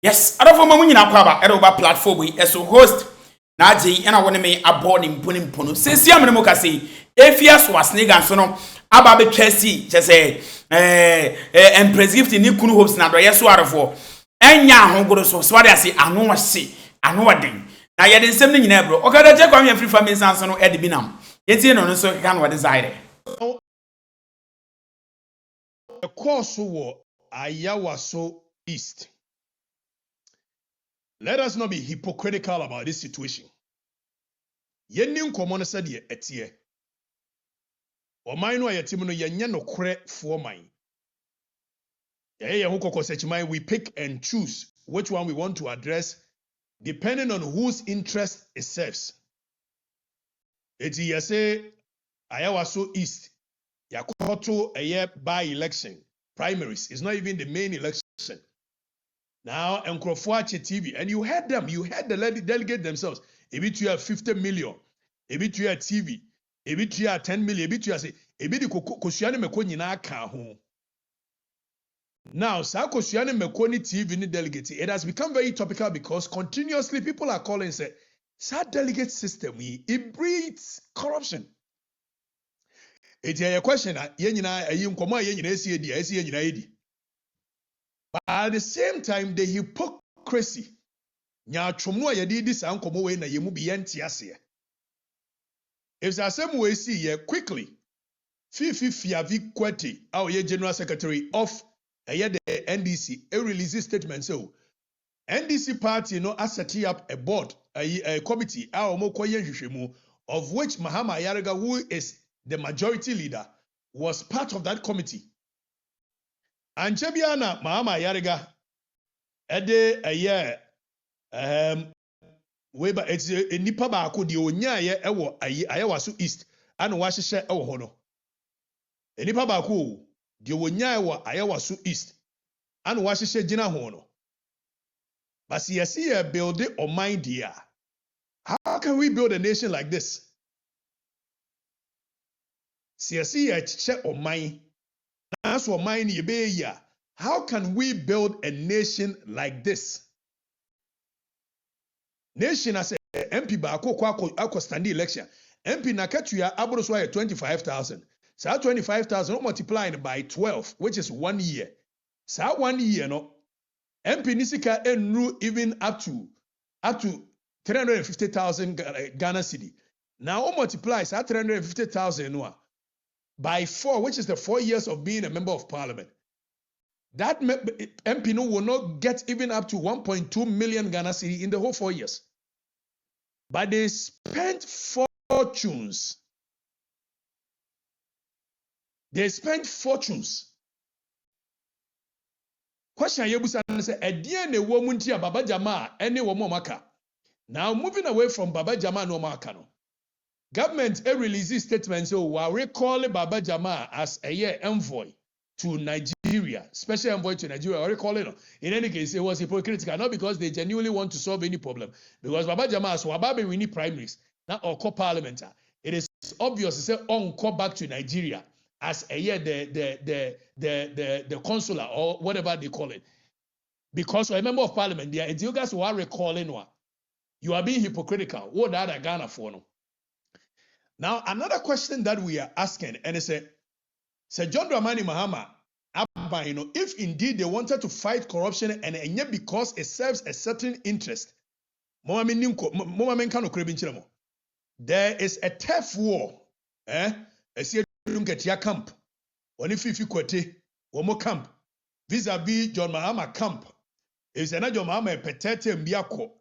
Yes, adofo mamu nyina kwaba eroba platform we eso host na agi na wone me abo ne mpono sesi amene mo kase Afia swasnega so no aba betwa si chese empress gift ni kunu hopes na Adorye so arefo enya ahogoro so swade ase anu wahye anu waden na ye de nsem ni nyina bro okada je kwam ya free family sans no e de binam yetie no so ka no wade zaire the course wo Ayawaso East. Let us not be hypocritical about this situation. Yenin komo no said ye etie. Oman no ayetim no yenye no kre for mine. We pick and choose which one we want to address depending on whose interest it serves. Eti yese Ayawaso East yakoto a by election primaries. It's not even the main election. Now, Nkrofo TV, and you heard them, you heard the delegate themselves. If you have 50 million, if you have TV, if you have 10 million, if you have say, if you kosuane mekoni na aka ho. Now, sa kosuane mekoni TV ni delegate, it has become very topical because continuously people are calling say, sa delegate system, it breeds corruption. It's a question, but at the same time, the hypocrisy. Nya chomno ya di this ankomo we na yemu bi yenti ase. If the same way see ye quickly, Fiavi Kweti, our General Secretary of the NDC, a release statement so NDC party set up a board, a committee, of which Mahama Yaraga, who is the majority leader, was part of that committee. And Chebiana Mahama Yaraga, a year. Weba it's a nipa baako de onya ye ewo Ayawaso East ana wahyehyɛ ewo ho no nipa baako de onya ewo Ayawaso East ana wahyehyɛ gina ho no but see build it on mind here. How can we build a nation like this? See check on mind. That's what mind ye be here. How can we build a nation like this? Nation as a MP baako kwa stand election. MP na katuya abro so 25,000. So 25,000 multiplied by 12, which is 1 year. So 1 year no MP nisika enru even up to 350,000 Ghana cedi. Now multiply so 350,000 no by 4, which is the 4 years of being a member of parliament. That MP no will not get even up to 1.2 million Ghana cedi in the whole 4 years. But they spent fortunes. They spent fortunes. Question yebusa say edie na ewo munti a Baba Jama ene wo maka. Now moving away from Baba Jama no maka no. Government release statement so we recall Baba Jama as a year envoy to Nigeria, special envoy to Nigeria, or recall it. In any case, it was hypocritical, not because they genuinely want to solve any problem. Because Baba Jama, so Ababe we need primaries, not or co-parliament. It is obvious to say on call back to Nigeria as a year the consular or whatever they call it. Because a member of parliament, there are guys who are recalling one. You are being hypocritical. What are Ghana for no? Now, another question that we are asking, and it's Sir John Dramani Mahama, if indeed they wanted to fight corruption and yet because it serves a certain interest, there is a tough war. A camp. Camp vis-a-vis John Mahama camp. Is another John Mahama petete mbiako.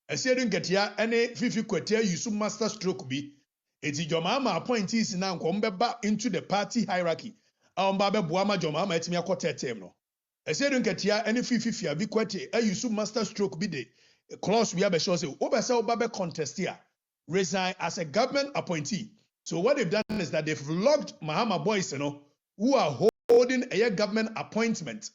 A certain Getia any Fifi Quetia Yusuf master stroke be. It's John Mahama appointees now come back into the party hierarchy. Babe Buama John Mahama etimi akotete no. E say don't get here any fifi abi kwete e use master stroke be the clause we have sure say obesa obabe contest here resign as a government appointee. So what they've done is that they've logged Mahama boys who are holding a government appointment.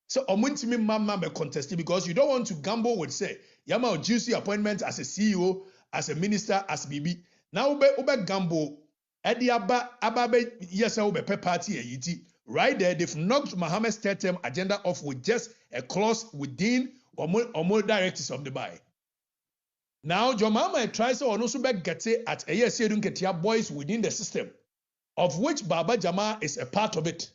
So omuntimi mama be contest because you don't want to gamble with say yama juicy appointment as a CEO, as a minister, as BB. Now ube gamble edi ababe yes ube pe party yiti right there they've knocked Mohammed's third term agenda off with just a clause within more directives of the buy. Now, Jomama tries to also get at a year boys within the system, of which Baba Jama is a part of it.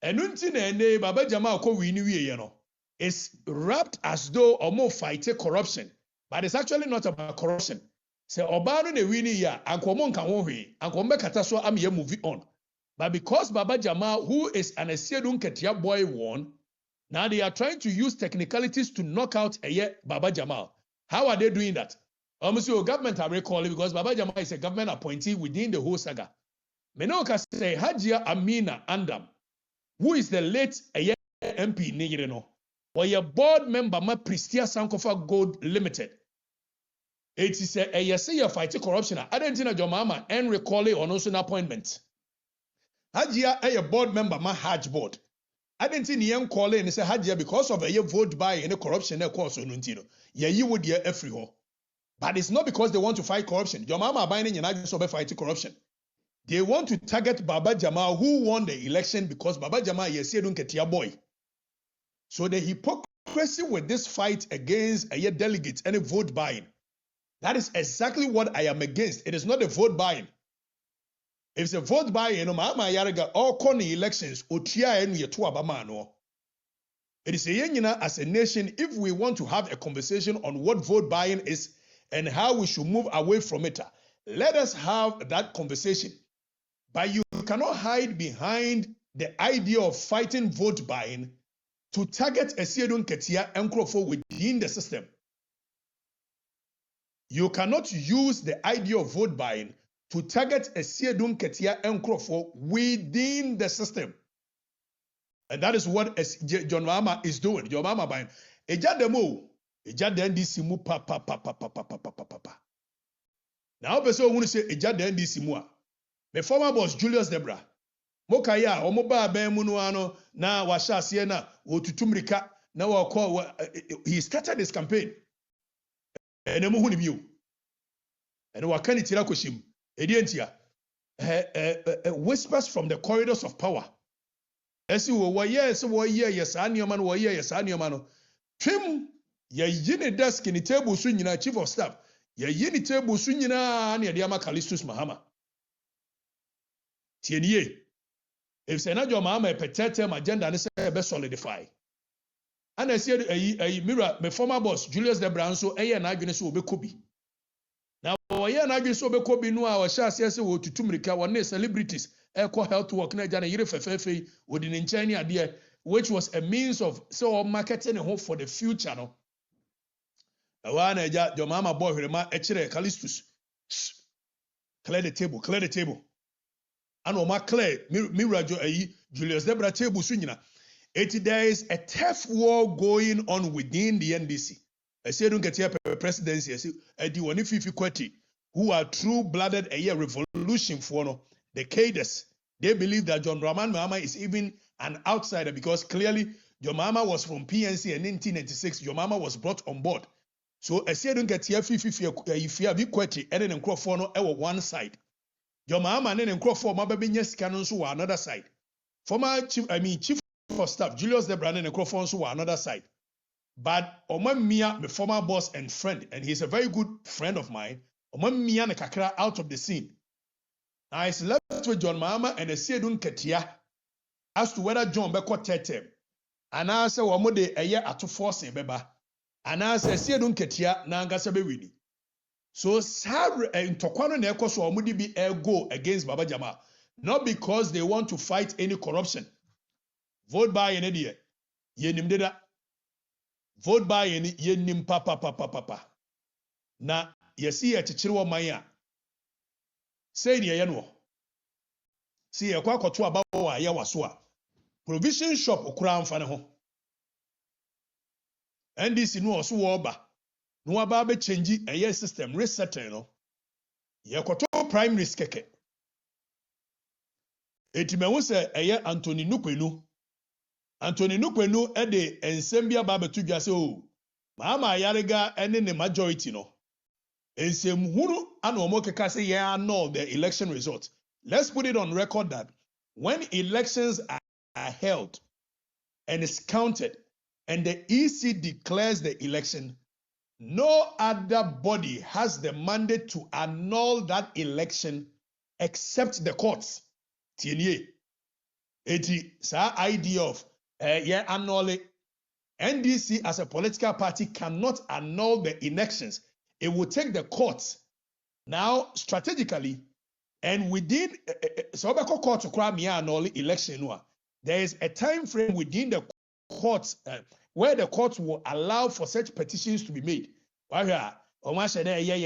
And until Baba Jama ko wini is wrapped as though Omo fight corruption, but it's actually not about corruption. Say Obano ne wini ya ankomon kan wohwe ankombe kata so am ye movie on. But because Baba Jama, who is an Esiedun Ketia boy, won, now they are trying to use technicalities to knock out Baba Jamal. How are they doing that? Almost government are recalling because Baba Jamal is a government appointee within the whole saga. Menoka say Hajia Amina Andam, who is the late MP Nigireno, or a board member ma Pristia Sankofa Gold Limited. It is a say fighting corruption. I don't think Jomama and recalling on also an appointment. Hajia a board member ma Hajj board. I didn't see young calling and say Hajia because of a vote buy and a corruption course on Untino. Yeah, you would hear every hole. But it's not because they want to fight corruption. Your mama binding and I just fighting corruption. They want to target Baba Jamal, who won the election because Baba Jamal yes don't get your boy. So the hypocrisy with this fight against a delegate and a vote buying. That is exactly what I am against. It is not a vote buying. If it's a vote buying, Mama Yarega all corny elections, Otia and Yetuabamano. It is a yenina as a nation if we want to have a conversation on what vote buying is and how we should move away from it. Let us have that conversation. But you cannot hide behind the idea of fighting vote buying to target a Esiedun Ketia Nkrofo within the system. You cannot use the idea of vote buying to target a Esiedun Ketia Nkrofo within the system. And that is what John Mama is doing. John Mama buying. Eja demo. Eja den di simu pa. Now person want to say eja den di simu. The former boss Julius Debra. Mokaya omoba ben mu no ano na washa ase na otutumrika na wa he started this campaign. And emu hu ni biu. And wa kan itira koshim. Edientia. Whispers from the corridors of power. Esi wo yes anioma no yes anioma no. Twem ye yini desk ni table so nyina chief of staff. Ye yini table so nyina na ye ama Callistus Mahama. Tienie. If say na John Mahama petete agenda ne say be solidify. And I said a mirror my former boss Julius Debra so na adwene so obekobi. Now na adwene so obekobi no a wo sha ase wo tutumrika won celebrities eco health work na jana Yere fefefe wodi ne nkyɛn ne ade which was a means of so marketing home for the future no. Awa na ja John Mahama boy hwema ekire Callistus. Clear the table. And Oma clear mirror Julius Debra table so nyina. There is a tough war going on within the NDC. I say don't get here presidency. I say Edi woni fifi kwati who are true-blooded revolution for no. The cadres, they believe that John Dramani Mahama is even an outsider because clearly John Mahama was from PNC in 1996. John Mahama was brought on board. So I say don't get here if you have equity and then for no one side. John Mahama and then mababinya scanon so another side. Former chief of staff Julius Debra and then so another side. But Oma Mia, my former boss and friend, and he's a very good friend of mine. Oma Mia ne kakra out of the scene. Now it's left with John Mahama and Esiedun Ketia as to whether John Beko Tetem. And I say, Wamode a year at 2 force in Beba. And I say, Esiedun Ketia Nangasabe Winnie. So, Sar and Tokwano Neko so Wamudi be go against Baba Jama. Not because they want to fight any corruption. Vote by an idiot. Yenim deda. Vote by any yenim papa. Na, yesi a chichiro maya. Say the yano. See a quack or two about Yawasua. Provision shop or crown fanaho. And this in was woba. No ababe changing a year system resetting no. Yakoto primary skeke. Etimewuse a year Anthony Nukwenu. Anthony Nukwenu ede ensembia babe to just oh. Mama Yarega and in the majority no. Ensemhuru anomokeka say yeah no the election result. Let's put it on record that when elections are held and it's counted and the EC declares the election, no other body has the mandate to annul that election except the courts. Tienye. Eti sa idea of annul it. NDC as a political party cannot annul the elections. It will take the courts. Now, strategically, and within so court to cry me annul election, there is a time frame within the courts where the courts will allow for such petitions to be made. Why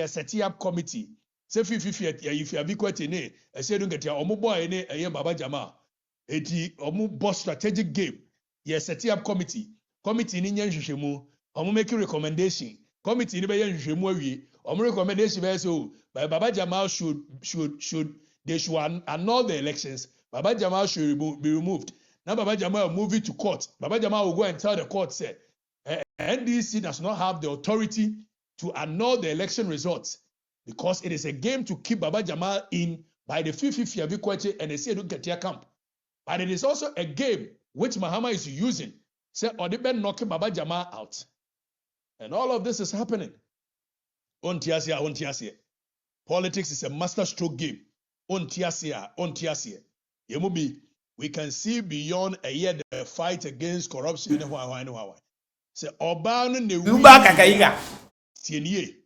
set up committee. Say if you have equity, I say don't get your boy in Baba Jama. Eti boss strategic game. Yes, set up committee. Committee ni nyanhwehwemu. Making recommendation. Committee ni be yanhwehwemu awie. Recommendation be so by Baba Jama should annul the elections. Baba Jama should be removed. Now Baba Jama will move it to court. Baba Jama will go and tell the court, say, NDC does not have the authority to annul the election results because it is a game to keep Baba Jama in by the 50 and they say don't get your camp. But it is also a game which Mahama is using. Say, or they been knocking Baba Jama out. And all of this is happening. Ontiasia. Politics is a masterstroke game. Ontiasia. Yemubi, we can see beyond a year the fight against corruption. Say, Obano ne Uba kakaiga. Tienye.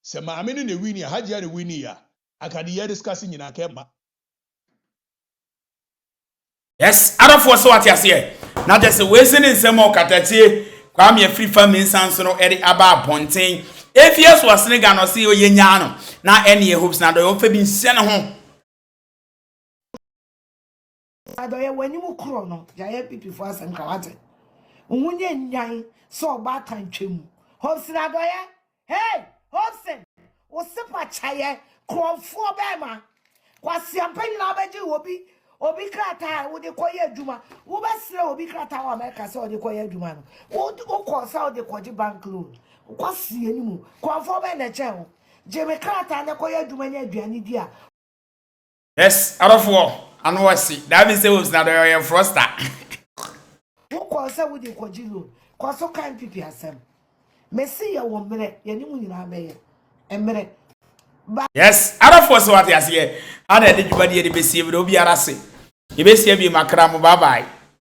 Say, Mamini ne wini, Hajia ne wini ya. Akadiya discussing in Akemba. Yes, other for so what you say. Now just wasting in some more catati. Kwame free family sansono eri aba ponten. If yes was nigga no see o yenyano. Na any hopes na do fe bin se ne ho. Adorye wanimu kro no. Jaye pipi for asem kawate. Unye nyan so ba tantwem. Hopeson Adorye. Hey, Hopeson. O sepa chaye krofo be ma. Kwasi ampanyi na abeji obi krata wo de koye adwuma wo besre obi krata wa America se wo de koye adwuma no wo ko sa wo de koji bank loan wo sie animu kwafo be na che ho je me krata na koye adwuma nya aduane dia. Yes, arofo anu wasi that means Hopeson Adorye froster. Wo ko sa wo de koji loan ko so kan pipi asem mesi ya wo mere ye ni mu nyina be ye emere. Yes, arofo so what you say. Ana de djubadi de besi e do bi arase. You be see be makram bye bye.